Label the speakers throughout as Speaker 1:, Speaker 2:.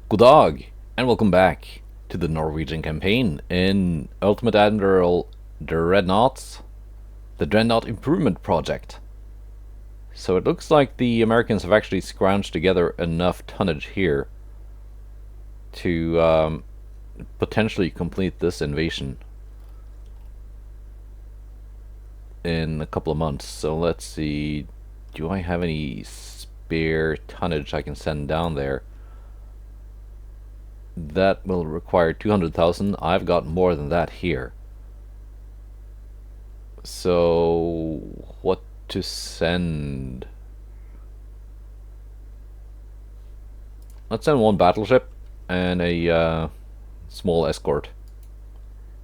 Speaker 1: Good dag, and welcome back to the Norwegian campaign in Ultimate Admiral Dreadnoughts, the Dreadnought Improvement Project. So it looks like the Americans have actually scrounged together enough tonnage here to potentially complete this invasion in a couple of months. So let's see, do I have any spare tonnage I can send down there? That will require 200,000. I've got more than that here. So, what to send? Let's send one battleship and a small escort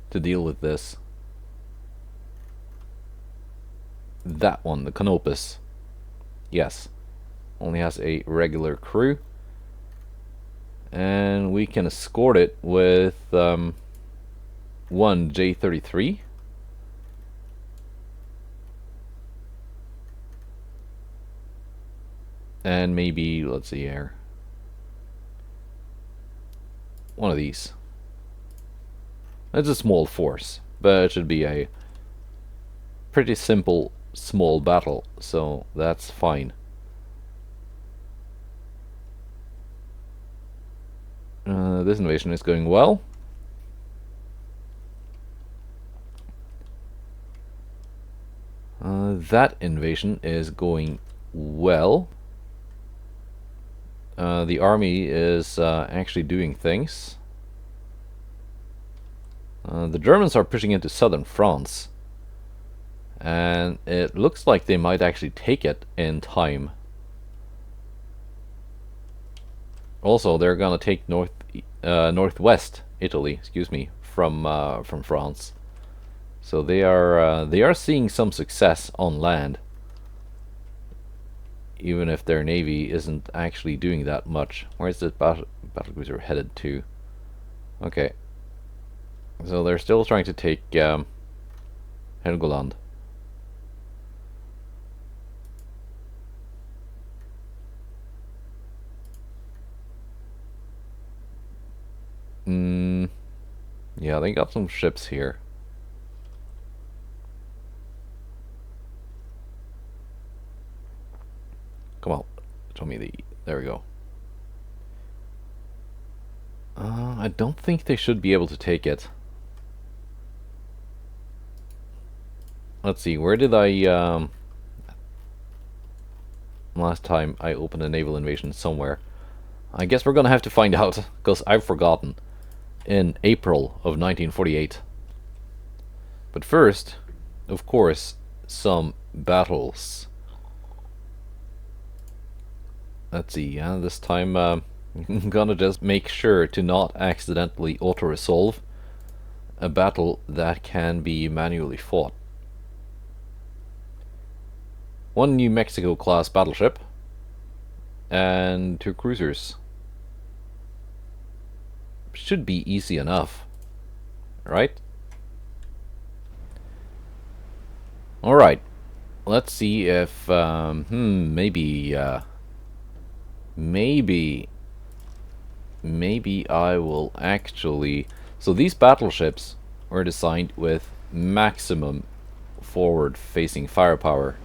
Speaker 1: to deal with this. That one, the Canopus. Yes. Only has a regular crew. And we can escort it with one J-33. And maybe, let's see here, one of these. It's a small force, but it should be a pretty simple small battle, so that's fine. This invasion is going well. That invasion is going well. The army is actually doing things. The Germans are pushing into southern France, and it looks like they might actually take it in time. Also, they're gonna take northwest Italy, excuse me, from France. So they are seeing some success on land, even if their navy isn't actually doing that much. Where's this battlecruiser headed to? Okay, so they're still trying to take Helgoland. Yeah, they got some ships here. Come on, show me the... There we go. I don't think they should be able to take it. Let's see, where did I... last time I opened a naval invasion somewhere. I guess we're gonna have to find out, because I've forgotten. In April of 1948. But first, of course, some battles. Let's see, this time I'm gonna just make sure to not accidentally auto-resolve a battle that can be manually fought. One New Mexico class battleship and 2 cruisers. Should be easy enough, right? Alright, let's see if maybe I will actually... So these battleships were designed with maximum forward-facing firepower.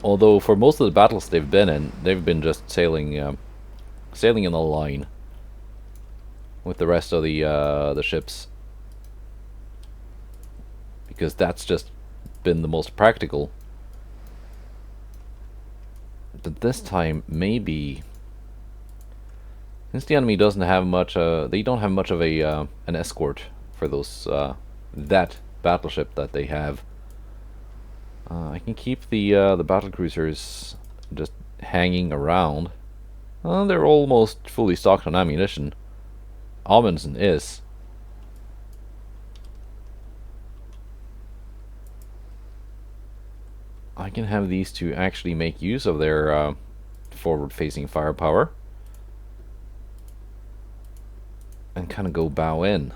Speaker 1: Although for most of the battles they've been in, they've been just sailing in a line with the rest of the ships, because that's just been the most practical. But this time, maybe, since the enemy doesn't have much, they don't have much of a an escort for those that battleship that they have. I can keep the battlecruisers just hanging around. They're almost fully stocked on ammunition. Amundsen is. I can have these two actually make use of their forward-facing firepower and kind of go bow in.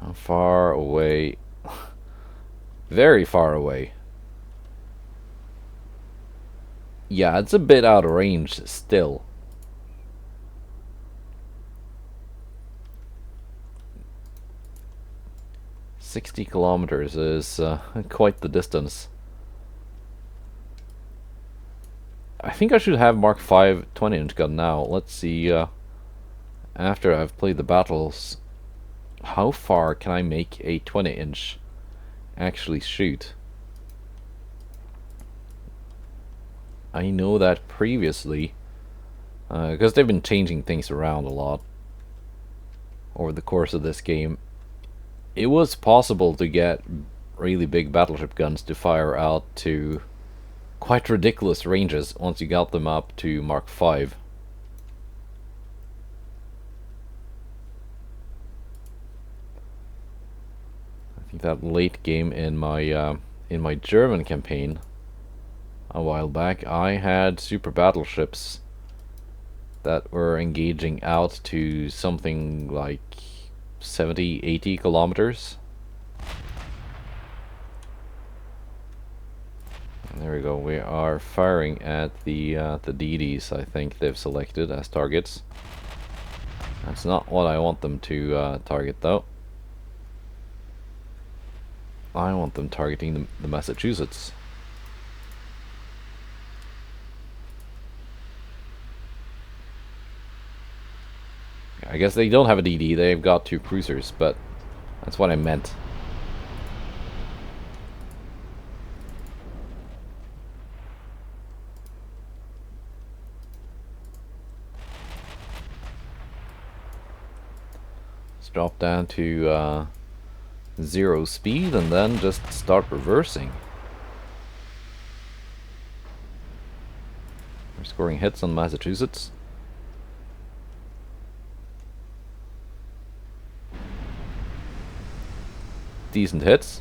Speaker 1: How far away? Very far away. Yeah, it's a bit out of range still. $60 kilometers is quite the distance. I think I should have Mark 5 20-inch gun now. Let's see, after I've played the battles, how far can I make a 20-inch actually shoot? I know that previously, because they've been changing things around a lot over the course of this game, it was possible to get really big battleship guns to fire out to quite ridiculous ranges once you got them up to Mark 5. I think that late game in my German campaign a while back, I had super battleships that were engaging out to something like 70, 80 kilometers. And there we go. We are firing at the DDs. I think they've selected as targets. That's not what I want them to target, though. I want them targeting the Massachusetts. I guess they don't have a DD, they've got 2 cruisers, but that's what I meant. Let's drop down to 0 speed and then just start reversing. We're scoring hits on Massachusetts. Decent hits.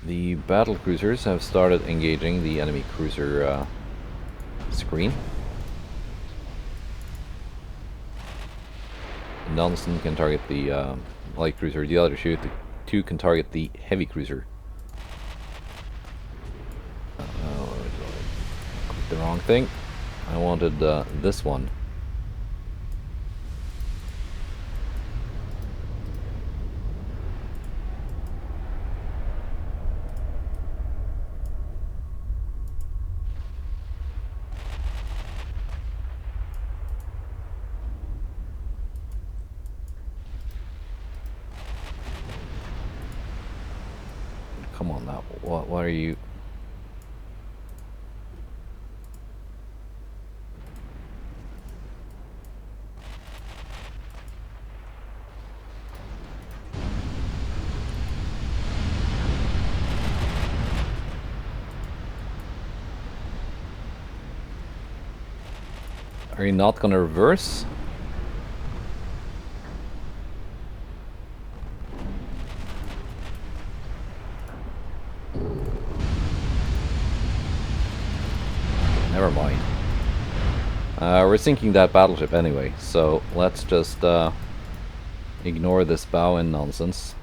Speaker 1: The battle cruisers have started engaging the enemy cruiser screen. Nelson can target the light cruiser, the other two can target the heavy cruiser. Clicked the wrong thing. I wanted this one. Come on now. What are you? Are you not gonna reverse? Never mind. We're sinking that battleship anyway, so let's just ignore this bow-in nonsense.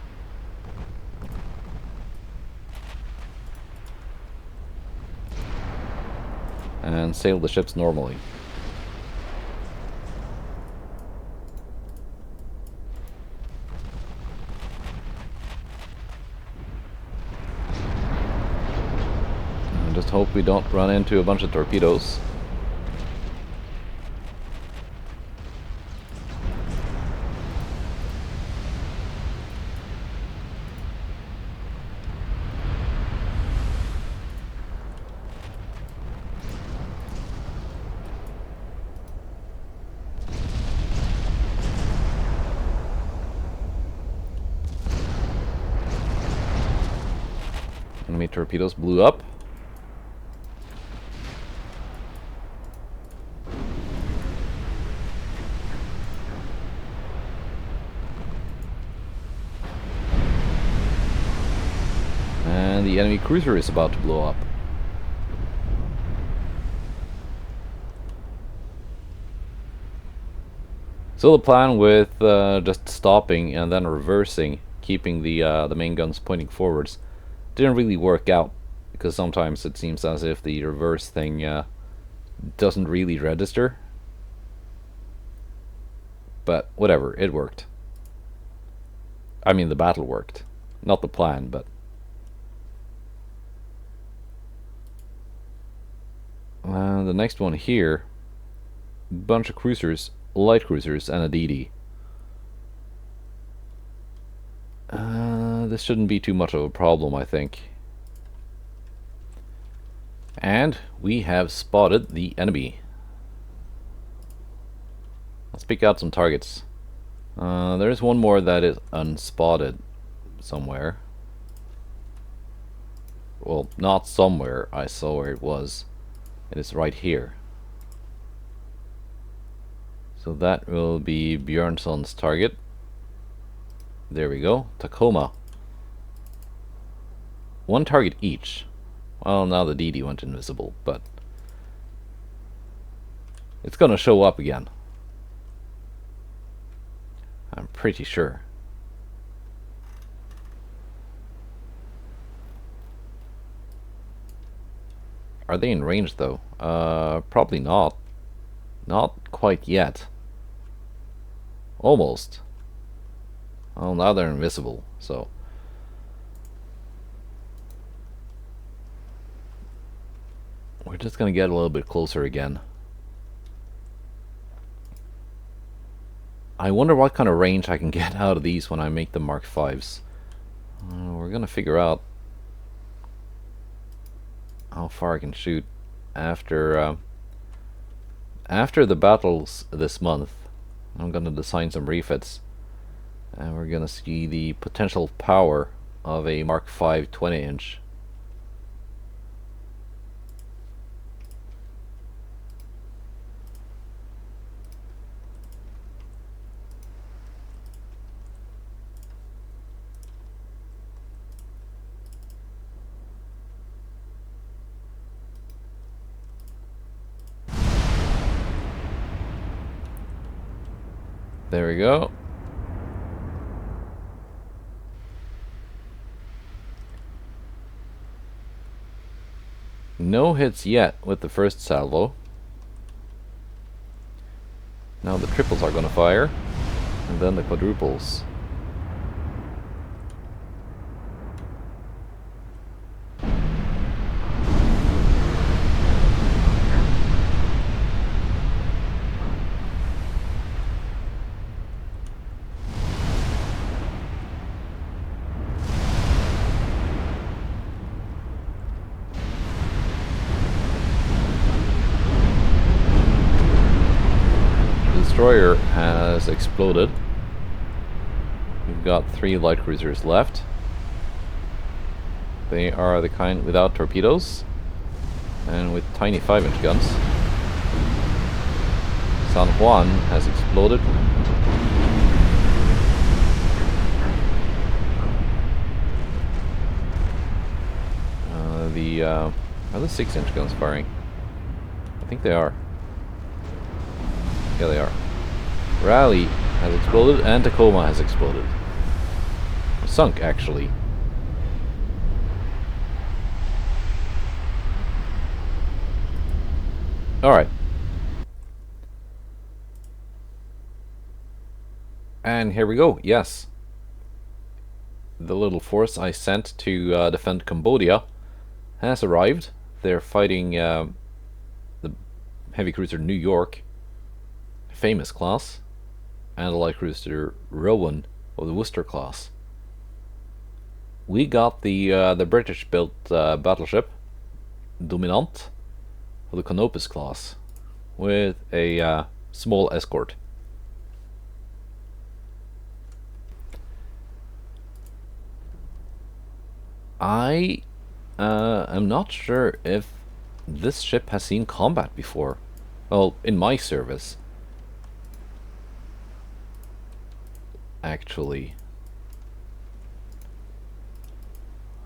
Speaker 1: And sail the ships normally. And just hope we don't run into a bunch of torpedoes. Enemy torpedoes blew up. And the enemy cruiser is about to blow up. So the plan with just stopping and then reversing, keeping the main guns pointing forwards, didn't really work out, because sometimes it seems as if the reverse thing doesn't really register. But whatever, it worked. I mean, the battle worked, not the plan, but the next one here, bunch of cruisers, light cruisers, and a DD. This shouldn't be too much of a problem, I think. And we have spotted the enemy. Let's pick out some targets. There's one more that is unspotted somewhere. Well, not somewhere. I saw where it was. It is right here. So that will be Björnson's target. There we go. Tacoma. One target each. Well, now the DD went invisible, but it's gonna show up again. I'm pretty sure. Are they in range though? Probably not. Not quite yet. Almost. Well, now they're invisible, so. We're just gonna get a little bit closer again. I wonder what kind of range I can get out of these when I make the Mark 5s. We're gonna figure out how far I can shoot after after the battles this month. I'm gonna design some refits, and we're gonna see the potential power of a Mark 5 20-inch. There we go. No hits yet with the first salvo. Now the triples are gonna fire, and then the quadruples. Destroyer has exploded. We've got 3 light cruisers left. They are the kind without torpedoes and with tiny 5-inch guns. San Juan has exploded. Are the 6-inch guns firing? I think they are. Yeah, they are. Raleigh has exploded and Tacoma has exploded. Sunk, actually. Alright. And here we go, yes. The little force I sent to defend Cambodia has arrived. They're fighting the heavy cruiser New York, famous class, and the light cruiser Rowan of the Worcester class. We got the British-built battleship Dominant of the Canopus class with a small escort. I am not sure if this ship has seen combat before. Well, in my service. Actually.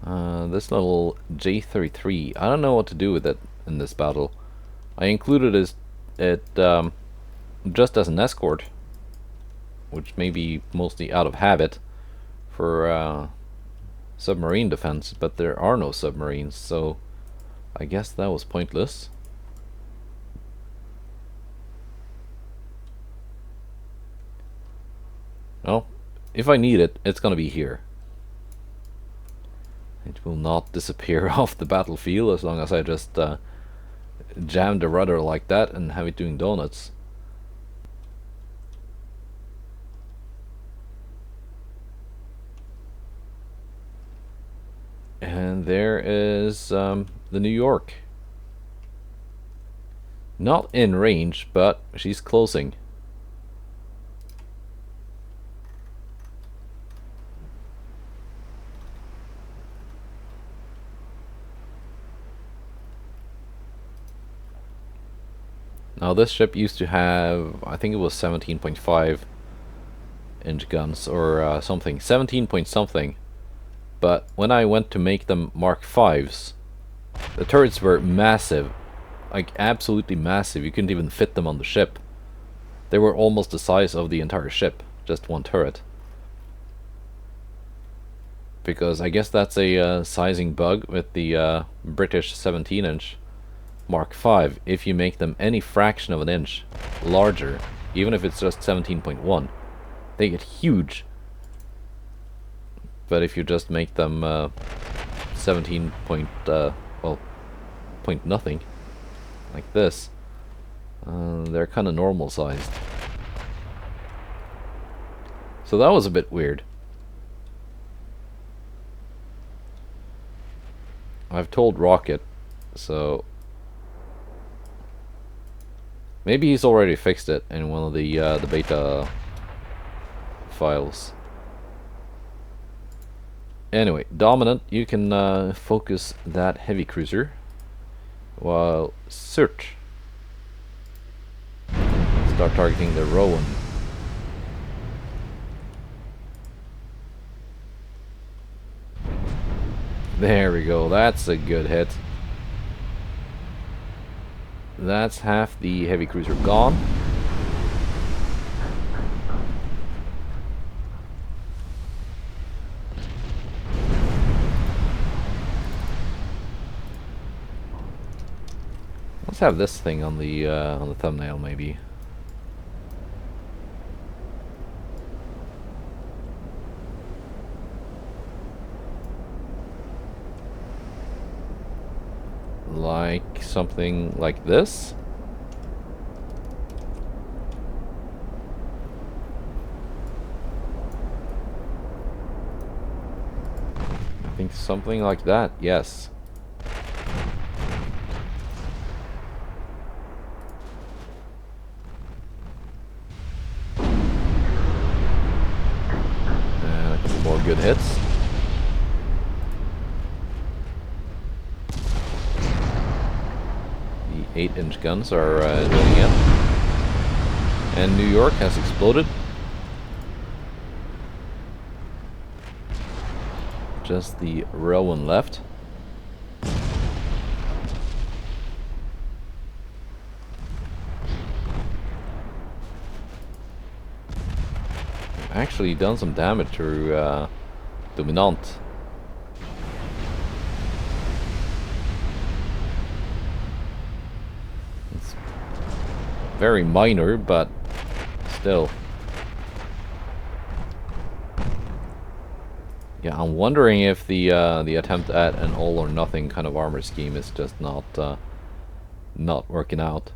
Speaker 1: This little J33, I don't know what to do with it in this battle. I included it just as an escort, which may be mostly out of habit for submarine defense, but there are no submarines, so I guess that was pointless. Well, if I need it, it's gonna be here. It will not disappear off the battlefield as long as I just jam the rudder like that and have it doing donuts. And there is the New York. Not in range, but she's closing. Now this ship used to have, I think it was 17.5 inch guns or something, 17 point something. But when I went to make them Mark 5s, the turrets were massive, like absolutely massive. You couldn't even fit them on the ship. They were almost the size of the entire ship, just one turret. Because I guess that's a sizing bug with the British 17 inch Mark 5. If you make them any fraction of an inch larger, even if it's just 17.1, they get huge. But if you just make them 17 point, well, point nothing, like this, they're kind of normal sized. So that was a bit weird. I've told Rocket, so maybe he's already fixed it in one of the beta files. Anyway, Dominant, you can focus that heavy cruiser, while Search start targeting the Rowan. There we go, that's a good hit. That's half the heavy cruiser gone. Let's have this thing on the thumbnail, maybe. Like something like this. I think something like that, yes. And a couple more good hits. The 8-inch guns are doing it. And New York has exploded. Just the Rowan left. Actually done some damage to Dominant. It's very minor, but still. Yeah, I'm wondering if the attempt at an all or nothing kind of armor scheme is just not working out.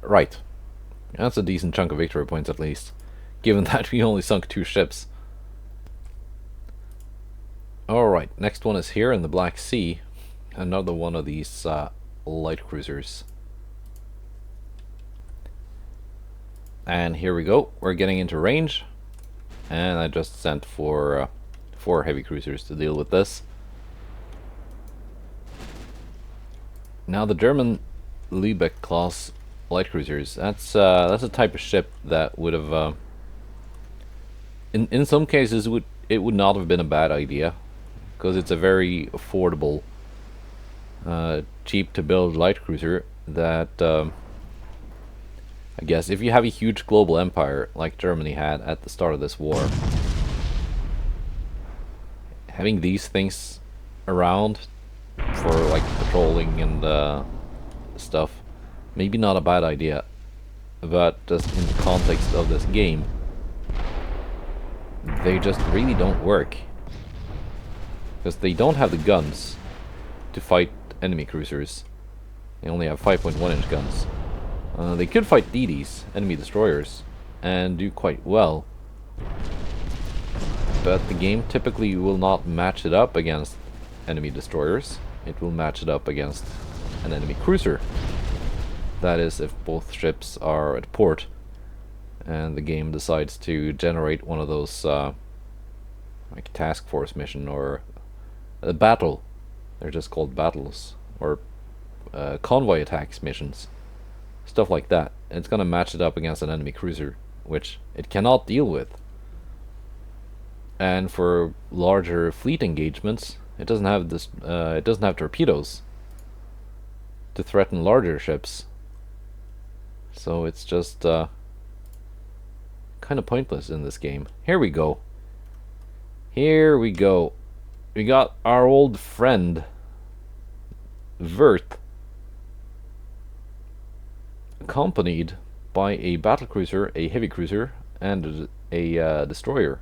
Speaker 1: Right. That's a decent chunk of victory points at least, given that we only sunk 2 ships. Alright, next one is here in the Black Sea. Another one of these light cruisers. And here we go, we're getting into range. And I just sent 4 heavy cruisers to deal with this. Now the German Liebeck class light cruisers. That's a type of ship that would have, in some cases, it would not have been a bad idea, because it's a very affordable, cheap to build light cruiser that, I guess, if you have a huge global empire like Germany had at the start of this war, having these things around for like patrolling and stuff, maybe not a bad idea, but just in the context of this game, they just really don't work. Because they don't have the guns to fight enemy cruisers. They only have 5.1-inch guns. They could fight DDs, enemy destroyers, and do quite well. But the game typically will not match it up against enemy destroyers. It will match it up against an enemy cruiser. That is, if both ships are at port and the game decides to generate one of those like task force mission or a battle. They're just called battles, or convoy attacks missions, stuff like that. It's gonna match it up against an enemy cruiser, which it cannot deal with. And for larger fleet engagements, it doesn't have this. It doesn't have torpedoes to threaten larger ships. So it's just kind of pointless in this game. Here we go. Here we go. We got our old friend Wirth, accompanied by a battlecruiser, a heavy cruiser, and a destroyer.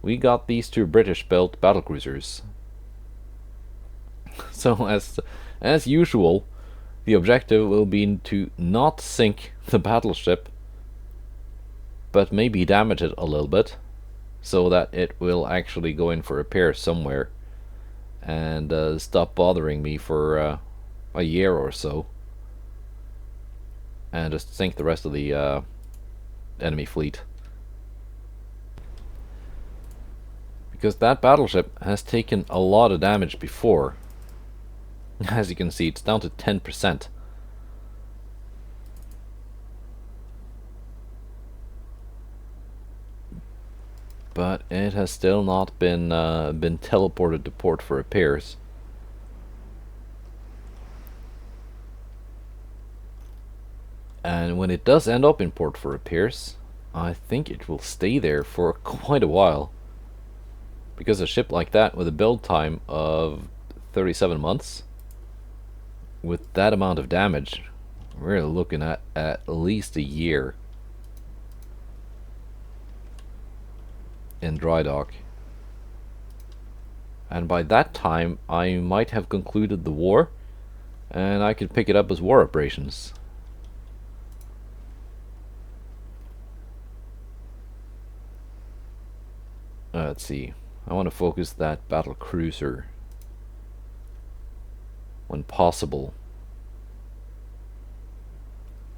Speaker 1: We got these two British-built battlecruisers. So as usual, the objective will be to not sink the battleship, but maybe damage it a little bit, so that it will actually go in for repair somewhere and stop bothering me for a year or so, and just sink the rest of the enemy fleet. Because that battleship has taken a lot of damage before. As you can see, it's down to 10%. But it has still not been teleported to port for repairs. And when it does end up in port for repairs, I think it will stay there for quite a while. Because a ship like that with a build time of 37 months, with that amount of damage, we're looking at least a year in dry dock. And by that time, I might have concluded the war, and I could pick it up as war operations. Let's see. I want to focus that battle cruiser when possible.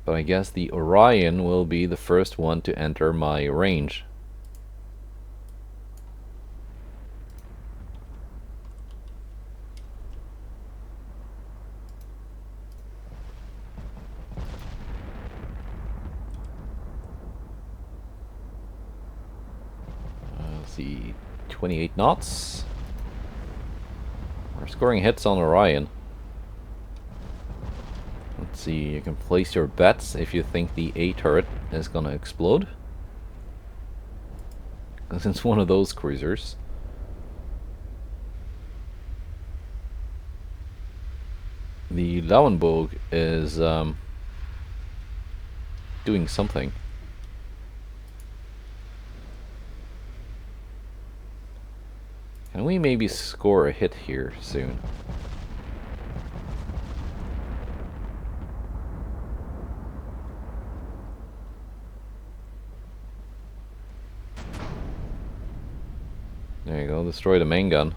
Speaker 1: But I guess the Orion will be the first one to enter my range. Let's see, 28 knots. We're scoring hits on Orion. Let's see, you can place your bets if you think the A turret is gonna explode, because it's one of those cruisers. The Lauenburg is doing something. Can we maybe score a hit here soon? There you go, destroy the main gun.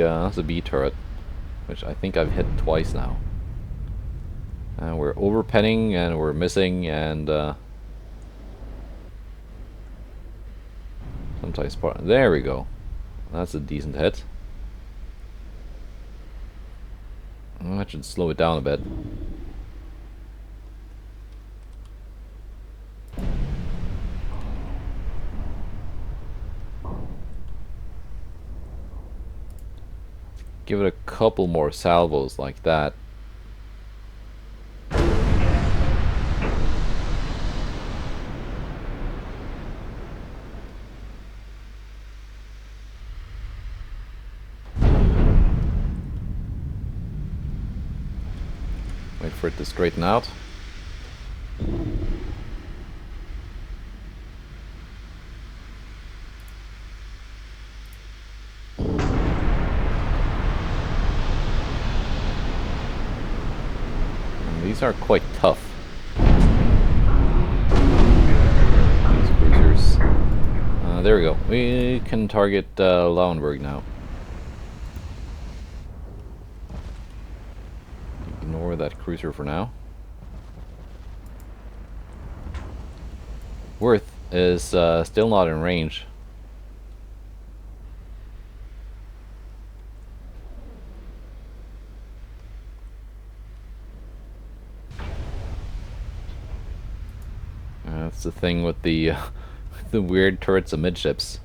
Speaker 1: That's the B turret, which I think I've hit twice now. We're overpenning and we're missing, and sometimes part. There we go. That's a decent hit. That should slow it down a bit. Give it a couple more salvos like that. Wait for it to straighten out. And these are quite tough. These cruisers. There we go. We can target Lauenburg now. Ignore that cruiser for now. Worth is still not in range. That's the thing with the the weird turrets amidships.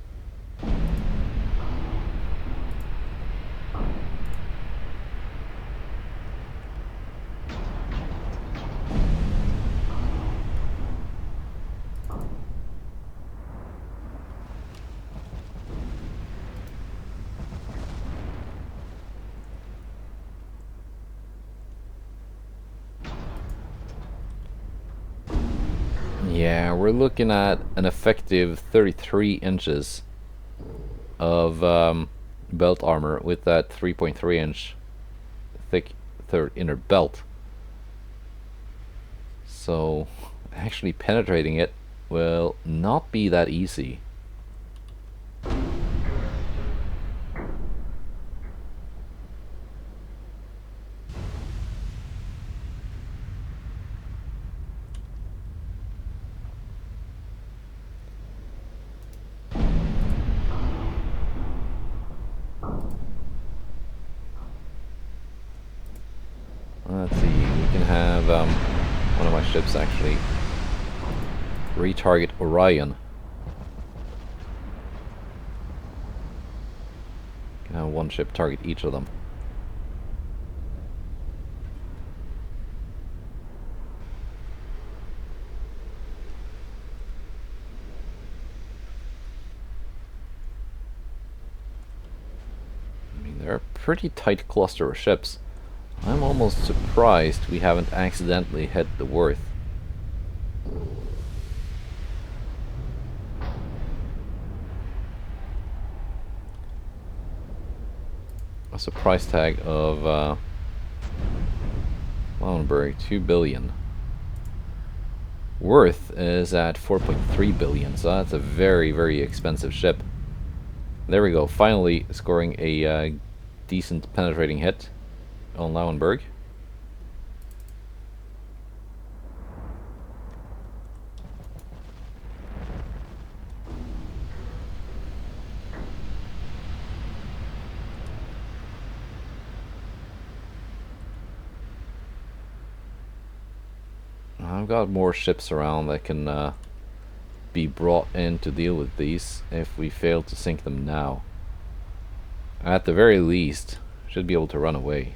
Speaker 1: Yeah, we're looking at an effective 33 inches of belt armor with that 3.3 inch thick third inner belt. So actually penetrating it will not be that easy. Let's see, we can have one of my ships actually retarget Orion. Can have one ship target each of them. I mean, they're a pretty tight cluster of ships. I'm almost surprised we haven't accidentally hit the Worth. What's the price tag of Lauenburg? 2 billion. Worth is at 4.3 billion, so that's a very, very expensive ship. There we go, finally scoring a decent penetrating hit on Lauenburg. I've got more ships around that can be brought in to deal with these if we fail to sink them now. At the very least, should be able to run away.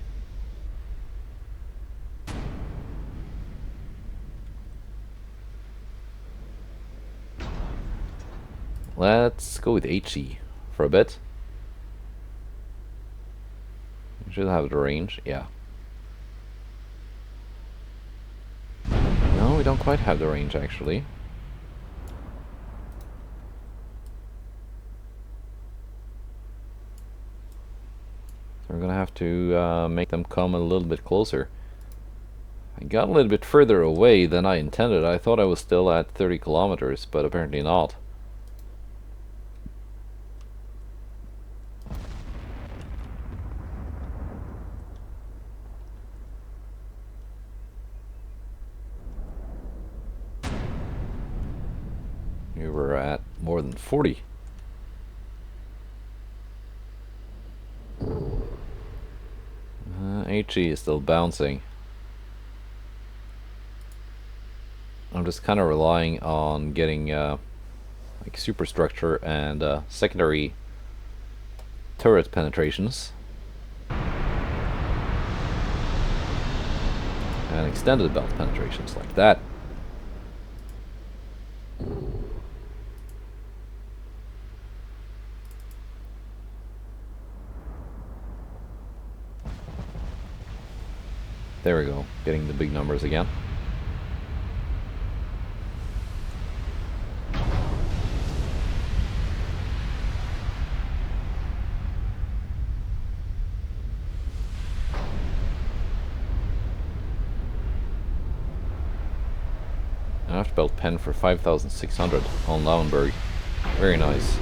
Speaker 1: Let's go with HE for a bit. We should have the range, yeah. No, we don't quite have the range actually. So we're gonna have to make them come a little bit closer. I got a little bit further away than I intended. I thought I was still at 30 kilometers, but apparently not. We were at more than 40. HE is still bouncing. I'm just kind of relying on getting like superstructure and secondary turret penetrations and extended belt penetrations like that. There we go, getting the big numbers again. Afterbelt pen for 5,600 on Lauenburg. Very nice.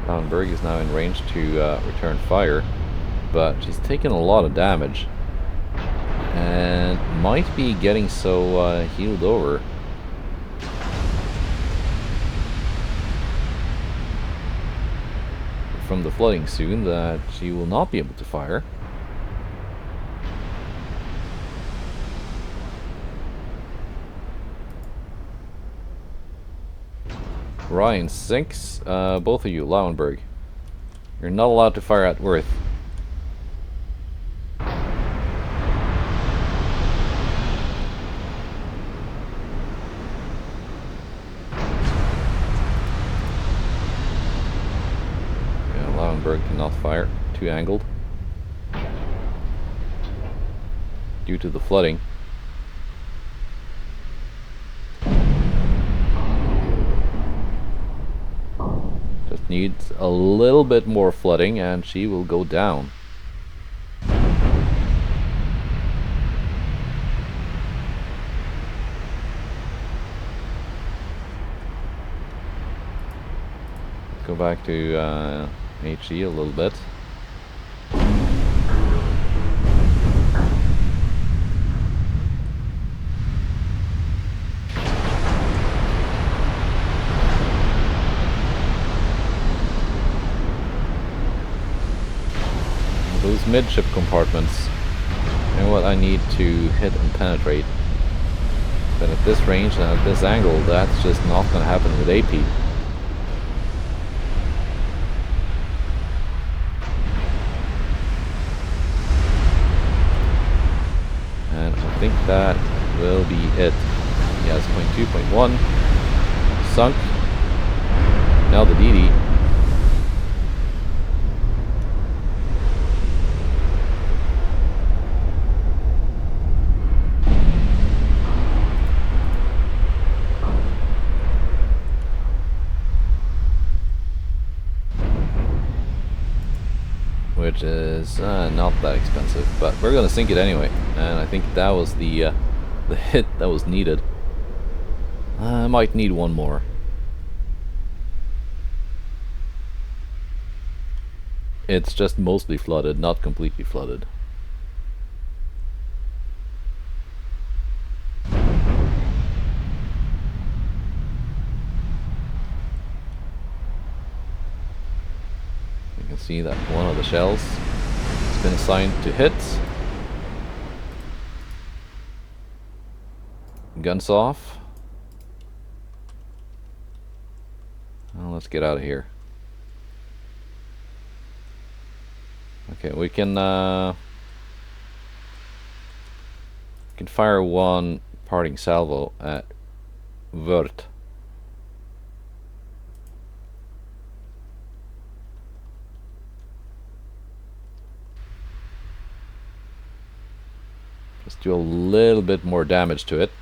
Speaker 1: Lauenburg is now in range to return fire, but she's taken a lot of damage and might be getting so healed over. From the flooding soon that she will not be able to fire. Ryan 6, both of you, Lauenburg. You're not allowed to fire at Worth. Lauenburg cannot fire, too angled due to the flooding. Just needs a little bit more flooding and she will go down. Let's go back to HE a little bit. Those midship compartments, you know what I need to hit and penetrate. But at this range and at this angle, that's just not going to happen with AP. I think that will be it. Yes, 0.2, 0.1. Sunk. Now the DD. Which is not that expensive, but we're gonna sink it anyway, and I think that was the hit that was needed. I might need one more. It's just mostly flooded, not completely flooded. See that one of the shells has been assigned to hit. Guns off. Well, let's get out of here. Okay, we can fire one parting salvo at Wörth. Just do a little bit more damage to it.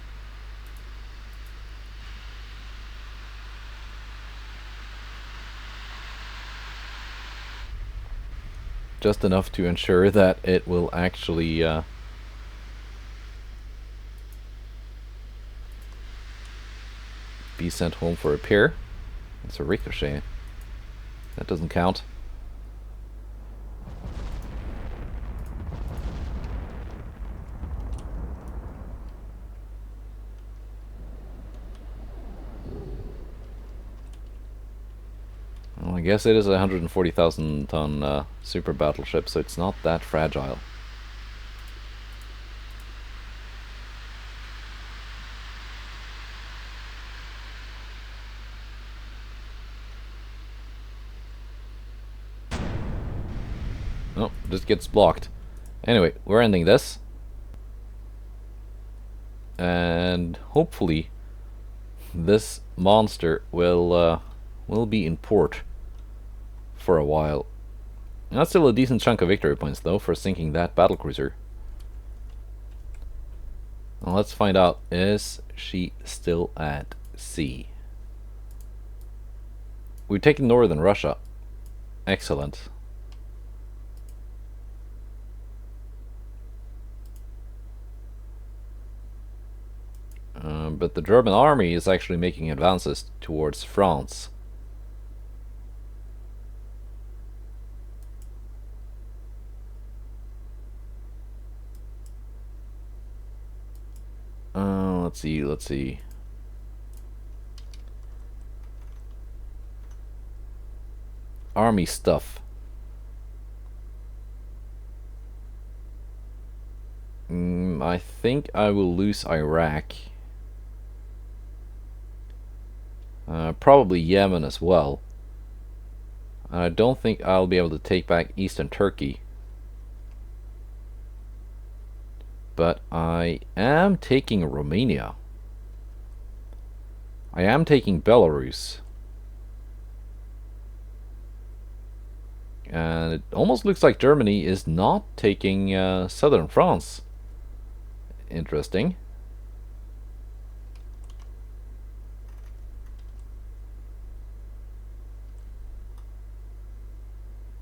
Speaker 1: Just enough to ensure that it will actually be sent home for repair. It's a ricochet. That doesn't count. Well, I guess it is a 140,000 ton super battleship, so it's not that fragile. Oh, this gets blocked. Anyway, we're ending this. And hopefully this monster will be in port for a while. That's still a decent chunk of victory points though for sinking that battlecruiser. Well, let's find out, is she still at sea? We've taken northern Russia. Excellent. But the German army is actually making advances towards France. Let's see. Army stuff. I think I will lose Iraq. Probably Yemen as well. I don't think I'll be able to take back Eastern Turkey. But I am taking Romania. I am taking Belarus. And it almost looks like Germany is not taking southern France. Interesting.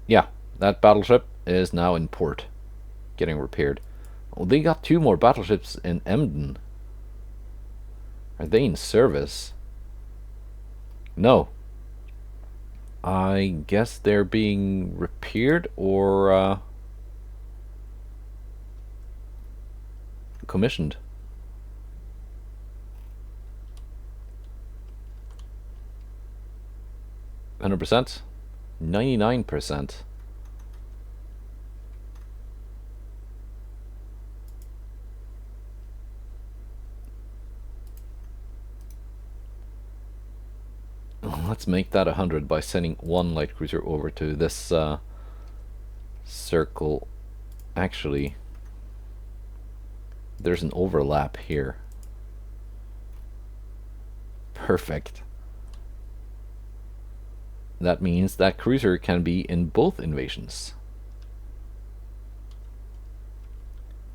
Speaker 1: Yeah, that battleship is now in port, getting repaired. Oh, they got 2 more battleships in Emden. Are they in service? No. I guess they're being repaired or commissioned. %? 99%. Let's make that 100 by sending 1 light cruiser over to this circle. Actually, there's an overlap here. Perfect. That means that cruiser can be in both invasions,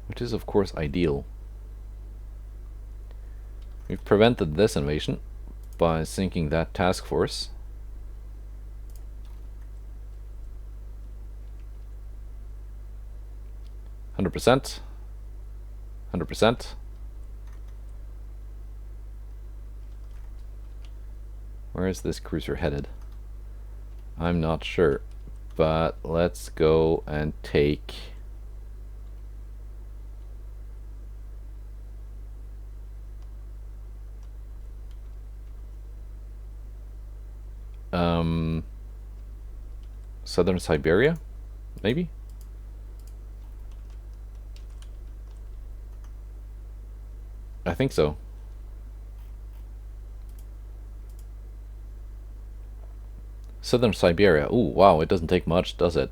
Speaker 1: which is of course ideal. We've prevented this invasion by sinking that task force. %. 100%. Where is this cruiser headed? I'm not sure, but let's go and take southern Siberia, maybe? I think so. Southern Siberia. Ooh, wow, it doesn't take much, does it?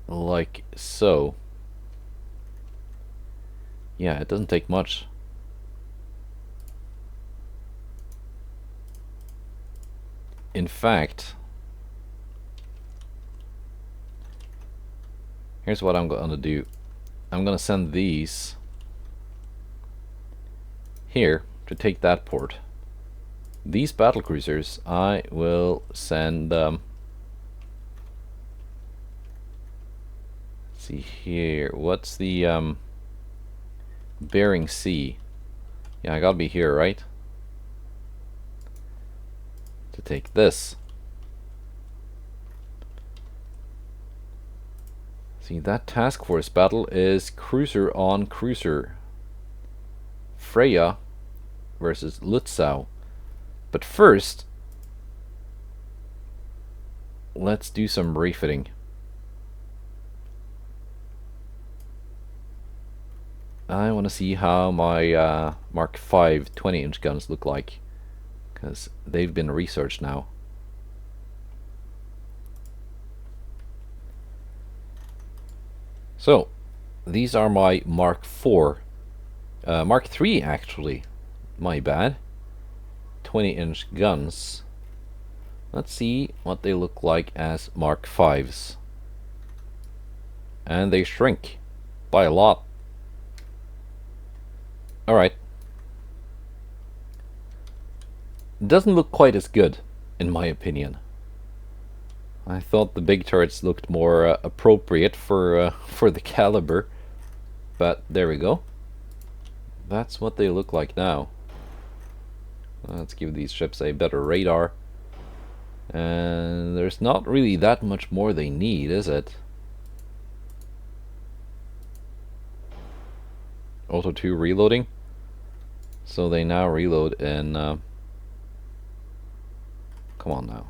Speaker 1: Like so. Yeah, it doesn't take much. In fact, here's what I'm gonna do. I'm gonna send these here to take that port. These battlecruisers I will send see here. What's the Bering Sea? Yeah, I gotta be here, right? To take this. See, that task force battle is cruiser on cruiser. Freya versus Lutzow. But first, let's do some refitting. I want to see how my Mark V 20-inch guns look like, because they've been researched now. So, these are my Mark IV. Mark III, actually. My bad. 20-inch guns. Let's see what they look like as Mark Vs. And they shrink by a lot. Alright. Doesn't look quite as good, in my opinion. I thought the big turrets looked more appropriate for the caliber. But there we go. That's what they look like now. Let's give these ships a better radar. And there's not really that much more they need, is it? Auto 2 reloading. So they now reload in... come on now.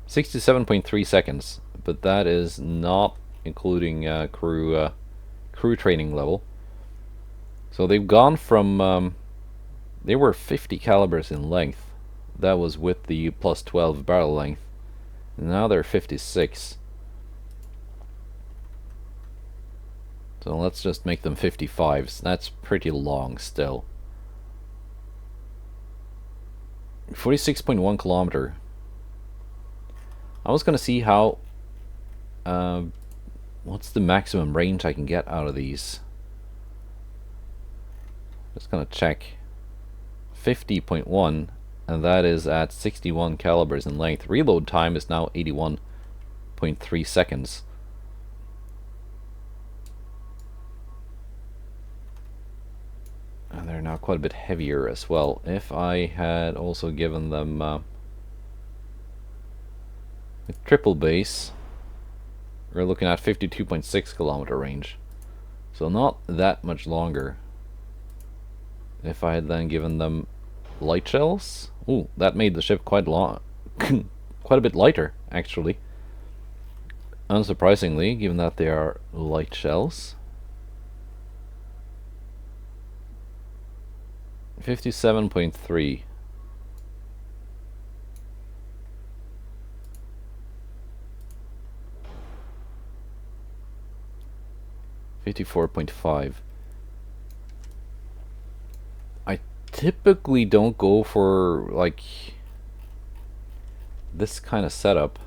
Speaker 1: 67.3 seconds. But that is not including crew training level. So they've gone from... they were 50 calibers in length. That was with the plus 12 barrel length. Now they're 56. So let's just make them 55s. That's pretty long still. 46.1 kilometer. I was gonna see how... what's the maximum range I can get out of these? Just gonna check. 50.1, and that is at 61 calibers in length. Reload time is now 81.3 seconds. And they're now quite a bit heavier as well. If I had also given them a triple base, we're looking at 52.6 kilometer range. So not that much longer. If I had then given them light shells, ooh, that made the ship quite long, quite a bit lighter actually. Unsurprisingly, given that they are light shells. 57.3. $54.5. I typically don't go for like this kind of setup.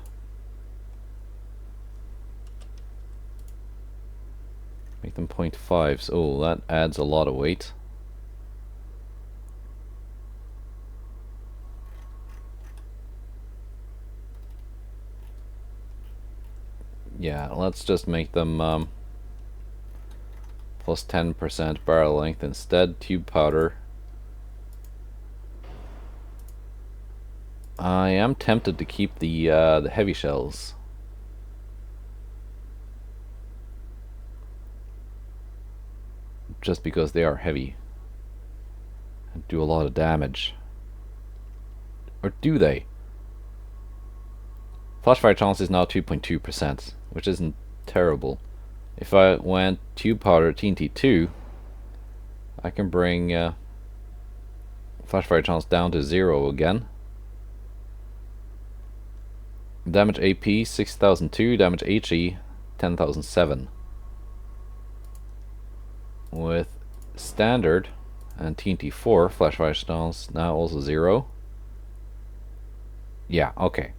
Speaker 1: Make them 0.5s. Oh, that adds a lot of weight. Yeah, let's just make them plus 10% barrel length instead. Tube powder. I am tempted to keep the heavy shells. Just because they are heavy. And do a lot of damage. Or do they? Flashfire chance is now 2.2%, which isn't terrible. If I went tube powder TNT2, I can bring flashfire chance down to 0 again. Damage AP 6002, damage HE 10,007. With standard and TNT4, flashfire chance now also 0. Yeah, okay.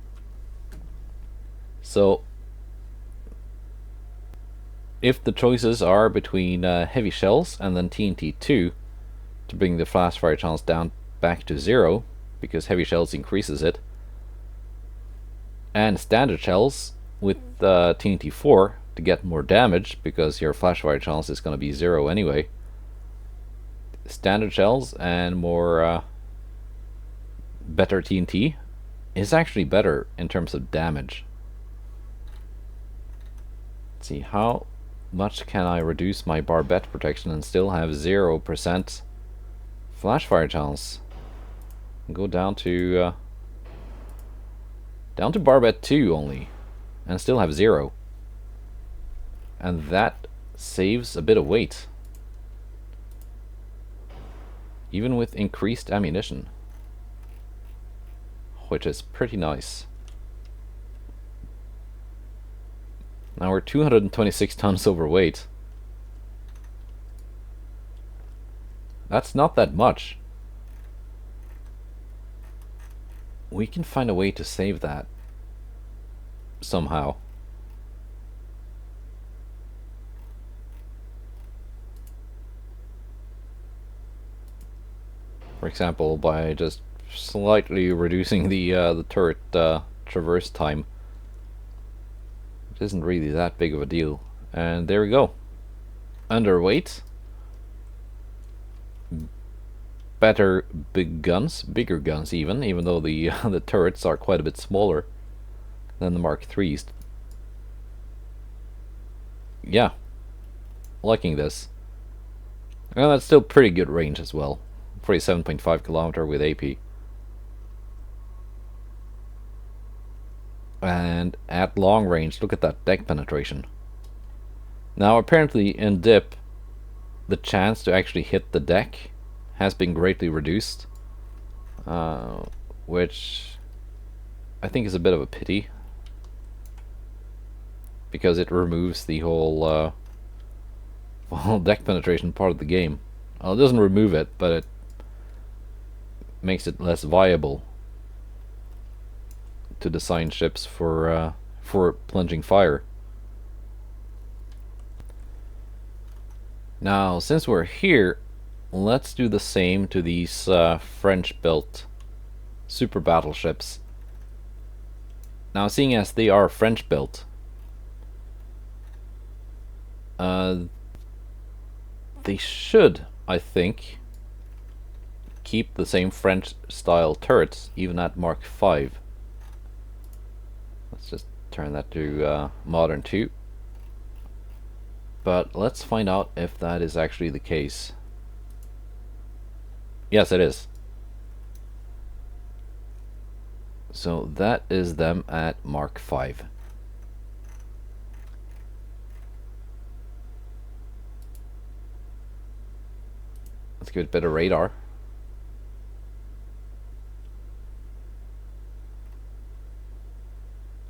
Speaker 1: So if the choices are between heavy shells and then TNT2 to bring the flash fire chance down back to 0, because heavy shells increases it, and standard shells with TNT4 to get more damage, because your flash fire chance is going to be 0 anyway. Standard shells and more better TNT is actually better in terms of damage. Let's see, how much can I reduce my barbette protection and still have 0% flash fire chance? Go down to barbette 2 only, and still have 0. And that saves a bit of weight, even with increased ammunition, which is pretty nice. Now we're 226 tons overweight. That's not that much. We can find a way to save that somehow. For example, by just slightly reducing the turret traverse time. It isn't really that big of a deal. And there we go. Underweight. Better big guns, bigger guns even though the the turrets are quite a bit smaller than the Mark III's. Yeah, liking this. And that's still pretty good range as well. 47.5 kilometer with AP. And at long range, look at that deck penetration. Now apparently in dip, the chance to actually hit the deck has been greatly reduced, which I think is a bit of a pity, because it removes the whole deck penetration part of the game. Well, it doesn't remove it, but it makes it less viable to design ships for plunging fire. Now, since we're here, let's do the same to these French-built super battleships. Now, seeing as they are French-built, they should, I think, keep the same French-style turrets, even at Mark V. Let's just turn that to Modern 2. But let's find out if that is actually the case. Yes, it is. So that is them at Mark V. Let's give it a bit of radar.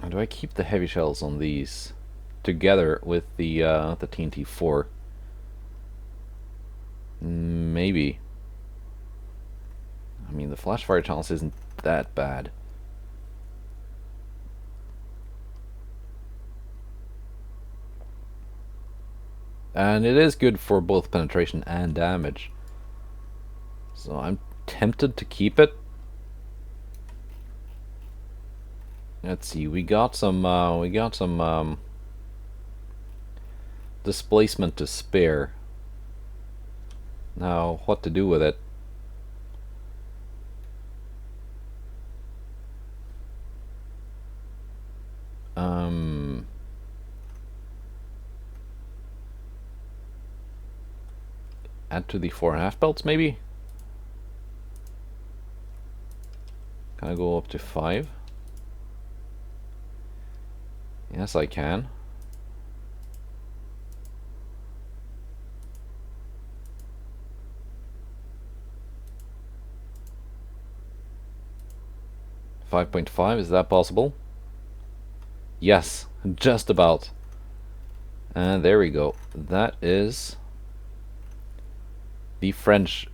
Speaker 1: And do I keep the heavy shells on these together with the TNT4? Maybe. I mean, the flash fire chance isn't that bad. And it is good for both penetration and damage. So I'm tempted to keep it. Let's see, we got some displacement to spare. Now, what to do with it? Add to the 4.5 belts, maybe? Can I go up to 5? Yes, I can. .5, is that possible? Yes, just about. And there we go. That is the French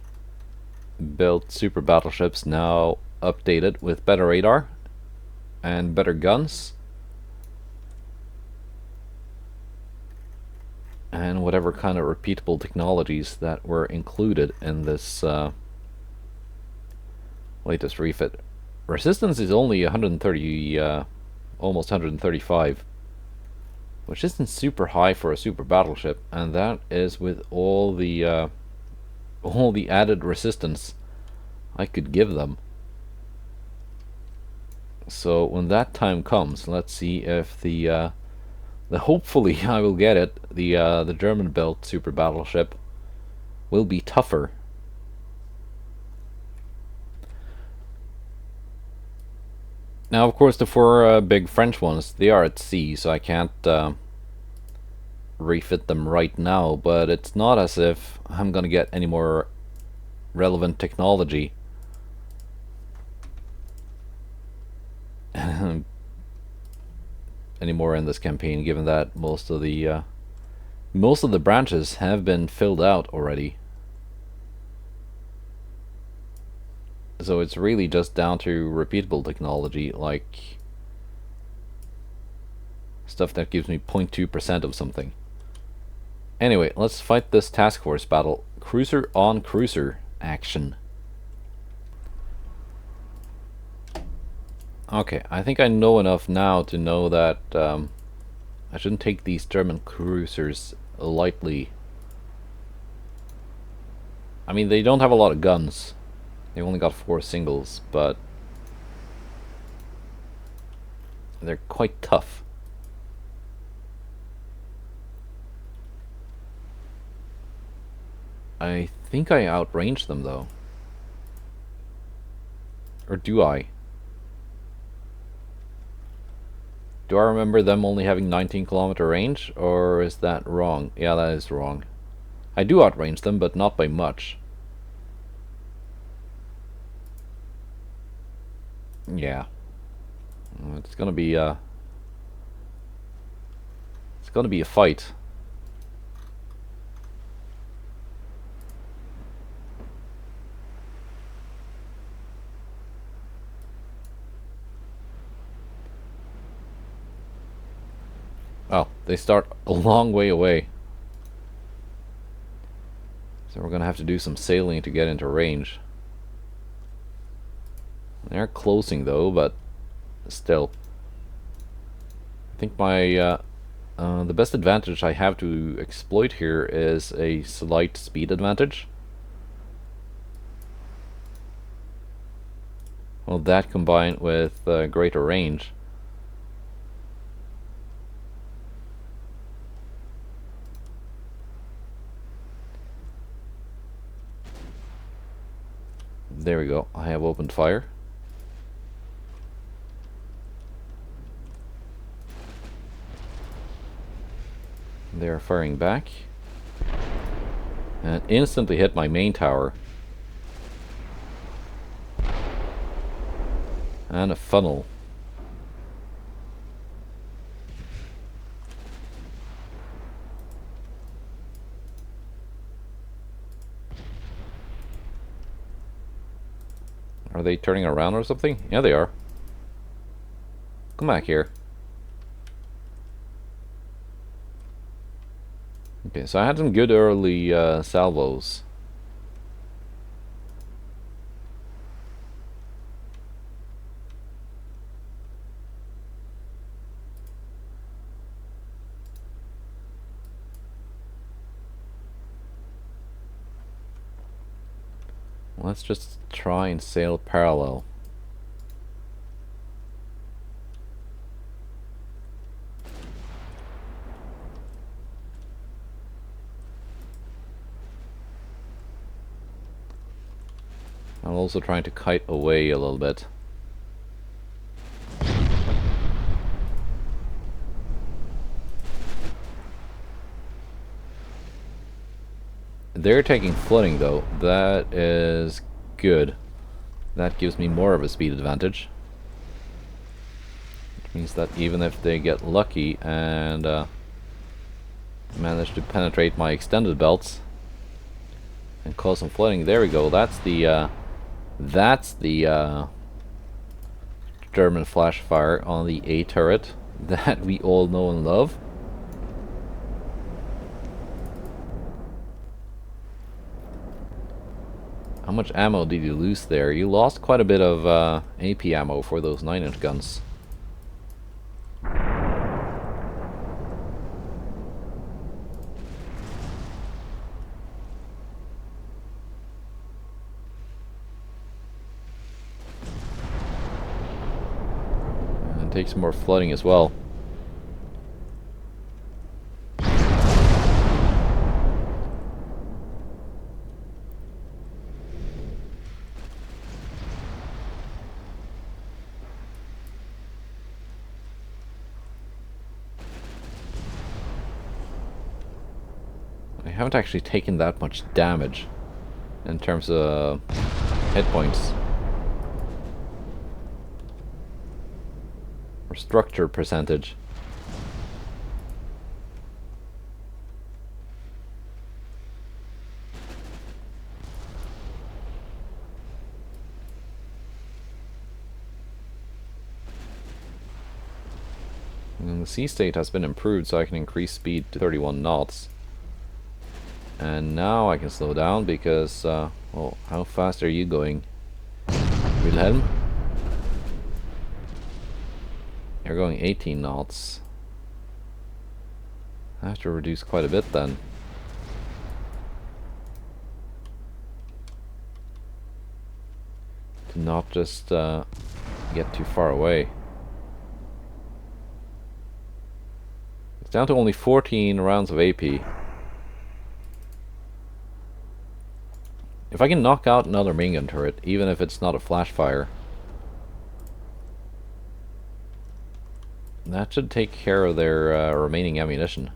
Speaker 1: built super battleships, now updated with better radar and better guns and whatever kind of repeatable technologies that were included in this latest refit. Resistance is only 130, almost 135. which isn't super high for a super battleship, and that is with all the added resistance I could give them. So when that time comes, let's see if the hopefully I will get it. The German built super battleship will be tougher. Now, of course, the four big French ones, they are at sea, so I can't refit them right now, but it's not as if I'm gonna get any more relevant technology anymore in this campaign, given that most of the branches have been filled out already. So it's really just down to repeatable technology, like stuff that gives me 0.2% of something. Anyway, let's fight this task force battle. Cruiser on cruiser action. Okay, I think I know enough now to know that I shouldn't take these German cruisers lightly. I mean, they don't have a lot of guns. They only got 4 singles, but they're quite tough. I think I outranged them, though. Or do I? Do I remember them only having 19-kilometer range, or is that wrong? Yeah, that is wrong. I do outrange them, but not by much. Yeah. It's gonna be a fight. Oh, they start a long way away. So we're gonna have to do some sailing to get into range. They're closing though, but still. I think my the best advantage I have to exploit here is a slight speed advantage. Well, that combined with greater range. There we go. I have opened fire. They're firing back. And instantly hit my main tower. And a funnel. Are they turning around or something? Yeah, they are. Come back here. Okay, so I had some good early salvos. Let's just try and sail parallel. I'm also trying to kite away a little bit. They're taking flooding though. That is good. That gives me more of a speed advantage. Which means that even if they get lucky and manage to penetrate my extended belts and cause some flooding, there we go. That's the German flash fire on the A turret that we all know and love. How much ammo did you lose there? You lost quite a bit of AP ammo for those 9-inch guns. take some more flooding as well. I haven't actually taken that much damage in terms of hit points. Or structure percentage. And the sea state has been improved, so I can increase speed to 31 knots. And now I can slow down because, well, how fast are you going, Wilhelm? You're going 18 knots. I have to reduce quite a bit then. To not just get too far away. It's down to only 14 rounds of AP. If I can knock out another main gun turret, even if it's not a flash fire, that should take care of their remaining ammunition.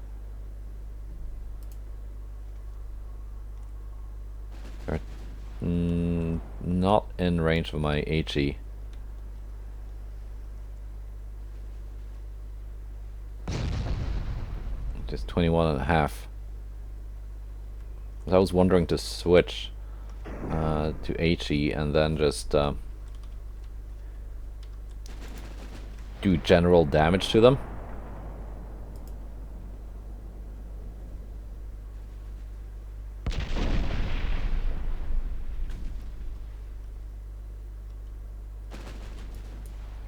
Speaker 1: They're not in range of my HE. Just 21 and a half. I was wondering to switch to HE and then just do general damage to them.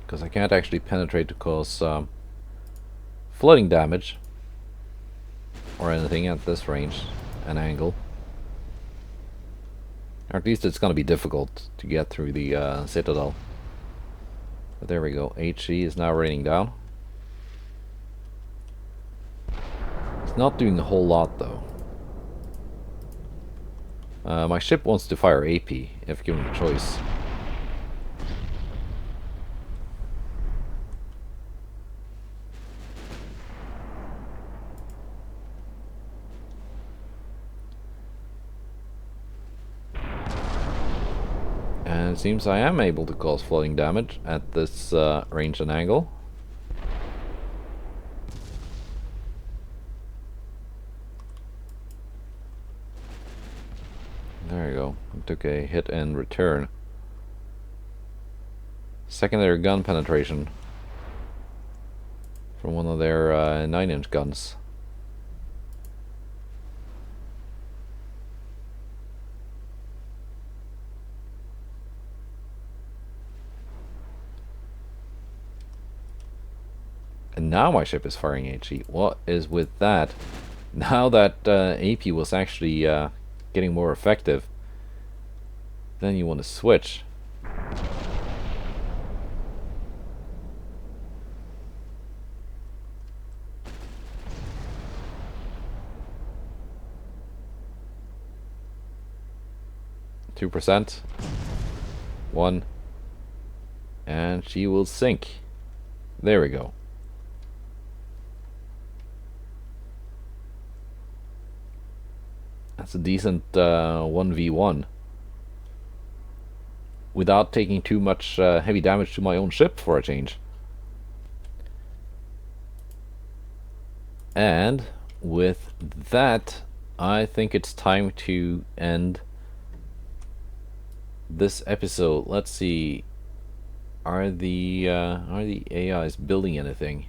Speaker 1: Because I can't actually penetrate to cause flooding damage or anything at this range and angle. Or at least it's going to be difficult to get through the citadel. But there we go. HE is now raining down. It's not doing a whole lot though. My ship wants to fire AP if given the choice. And it seems I am able to cause flooding damage at this range and angle. There you go. I took a hit in return. Secondary gun penetration from one of their 9-inch guns. And now my ship is firing HE. What is with that? Now that AP was actually getting more effective, then you want to switch. %. 1. And she will sink. There we go. That's a decent 1v1 without taking too much heavy damage to my own ship for a change. And with that, I think it's time to end this episode. Let's see. Are the AIs building anything?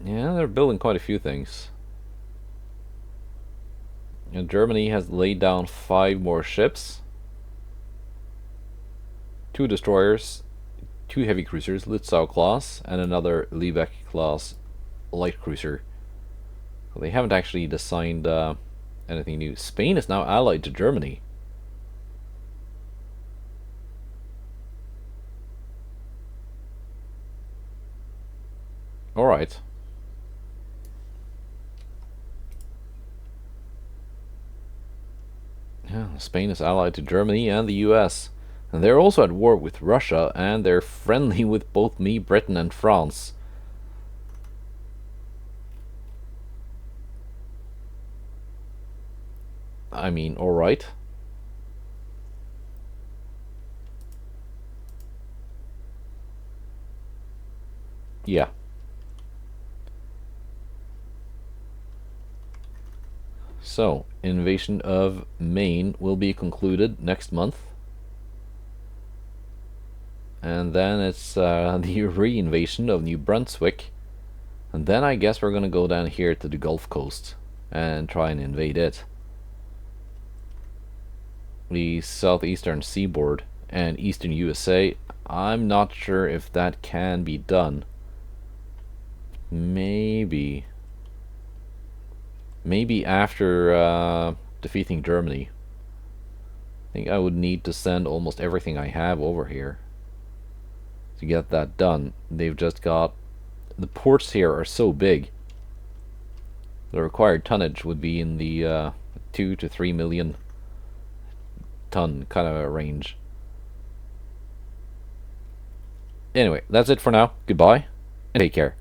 Speaker 1: Yeah, they're building quite a few things. And Germany has laid down 5 more ships, 2 destroyers, 2 heavy cruisers, Lützow class, and another Liebeck class light cruiser. Well, they haven't actually designed anything new. Spain is now allied to Germany. Alright. Yeah, Spain is allied to Germany and the US. And they're also at war with Russia, and they're friendly with both me, Britain, and France. I mean, alright. Yeah. So, invasion of Maine will be concluded next month. And then it's the re-invasion of New Brunswick. And then I guess we're gonna go down here to the Gulf Coast and try and invade it. The southeastern seaboard and eastern USA. I'm not sure if that can be done. Maybe. Maybe after defeating Germany. I think I would need to send almost everything I have over here to get that done. They've just got... The ports here are so big. The required tonnage would be in the 2 to 3 million ton kind of a range. Anyway, that's it for now. Goodbye, and take care.